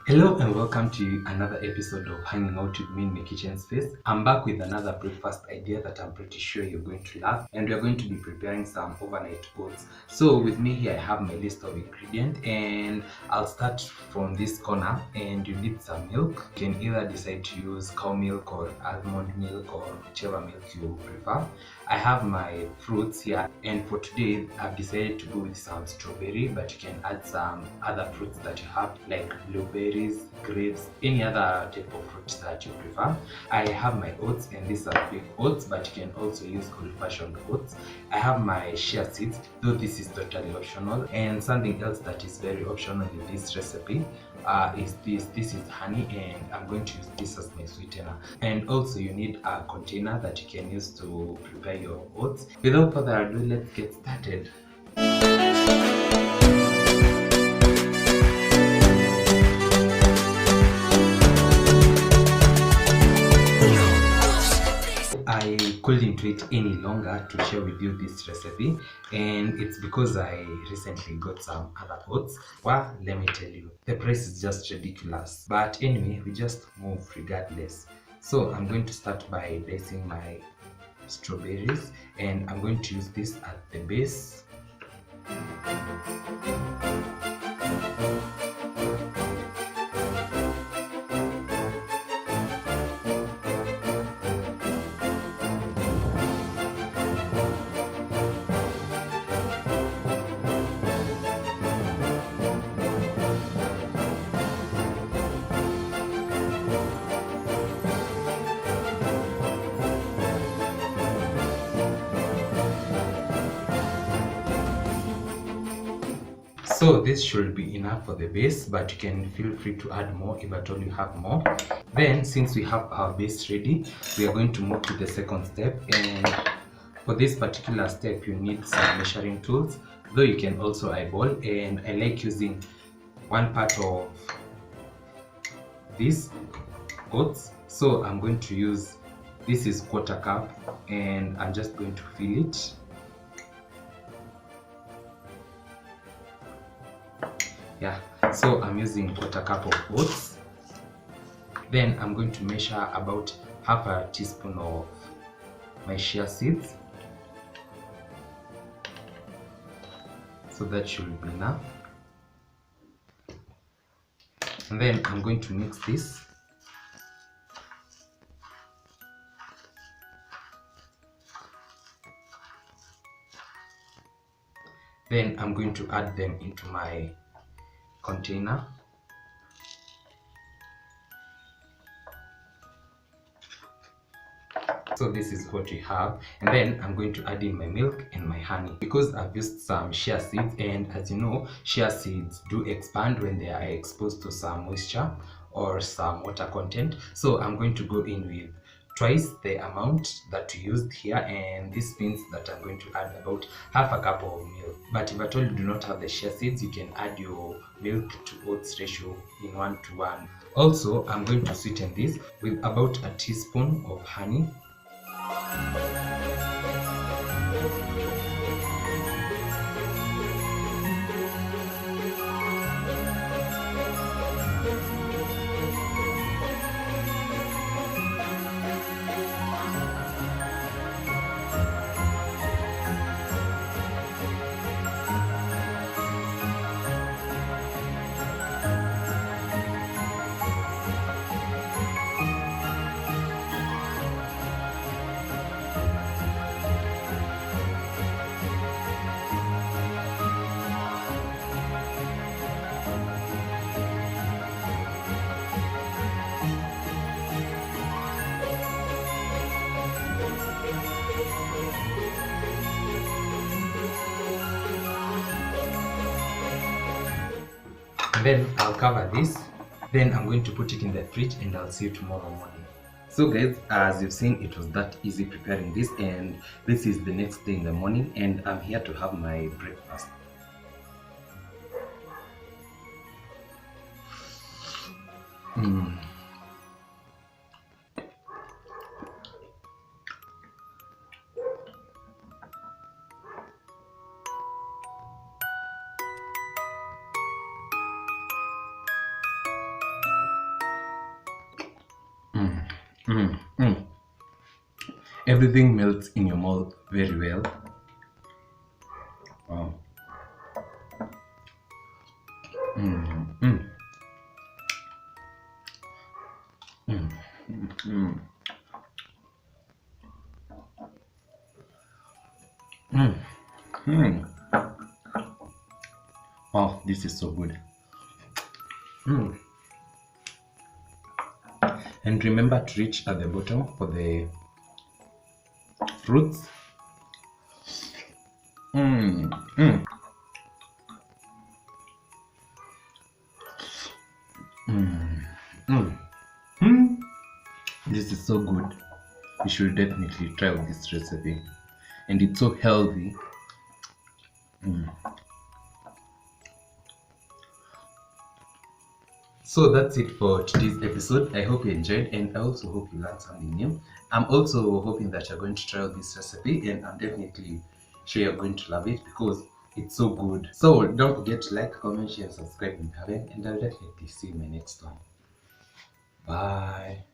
Hello and welcome to another episode of Hanging Out with Me in my kitchen space. I'm back with another breakfast idea that I'm pretty sure you're going to love, and we're going to be preparing some overnight oats. So with me here I have my list of ingredients, and I'll start from this corner. And you need some milk. You can either decide to use cow milk or almond milk or whichever milk you prefer. I have my fruits here, and for today I've decided to go with some strawberry, but you can add some other fruits that you have like blueberries, grapes, any other type of fruit that you prefer. I have my oats, and these are big oats, but you can also use old-fashioned oats. I have my chia seeds, though this is totally optional. And something else that is very optional in this recipe is this. This is honey, and I'm going to use this as my sweetener. And also you need a container that you can use to prepare your oats. Without further ado, let's get started. I couldn't wait any longer to share with you this recipe, and it's because I recently got some other oats. Well, let me tell you, the price is just ridiculous, but anyway, we just move regardless. So I'm going to start by dicing my strawberries, and I'm going to use this at the base. So this should be enough for the base, but you can feel free to add more if at all you have more. Then, since we have our base ready, we are going to move to the second step. And for this particular step, you need some measuring tools, though you can also eyeball. And I like using one part of this oats. So I'm going to use, this is quarter cup, and I'm just going to fill it. Yeah, so I'm using quarter cup of oats. Then I'm going to measure about half a teaspoon of my chia seeds. So that should be enough. And then I'm going to mix this. Then I'm going to add them into my container. So this is what we have, and then I'm going to add in my milk and my honey. Because I've used some chia seeds, and as you know, chia seeds do expand when they are exposed to some moisture or some water content. So I'm going to go in with twice the amount that you used here, and this means that I'm going to add about half a cup of milk. But if at all you do not have the chia seeds, you can add your milk to oats ratio in 1:1. Also, I'm going to sweeten this with about a teaspoon of honey. Then I'll cover this. Then I'm going to put it in the fridge, and I'll see you tomorrow morning. So guys, as you've seen, it was that easy preparing this, and this is the next day in the morning, and I'm here to have my breakfast. Mm, mm. Everything melts in your mouth very well. Wow. Mm, mm, mm, mm, mm, mm. Wow, this is so good. Mm. And remember to reach at the bottom for the fruits. Mm, mm, mm, mm, mm. This is so good. You should definitely try out this recipe. And it's so healthy. Mm. So that's it for today's episode. I hope you enjoyed, and I also hope you learned something new. I'm also hoping that you're going to try out this recipe, and I'm definitely sure you're going to love it because it's so good. So don't forget to like, comment, share, subscribe if you haven't, and I'll definitely see you in my next one. Bye.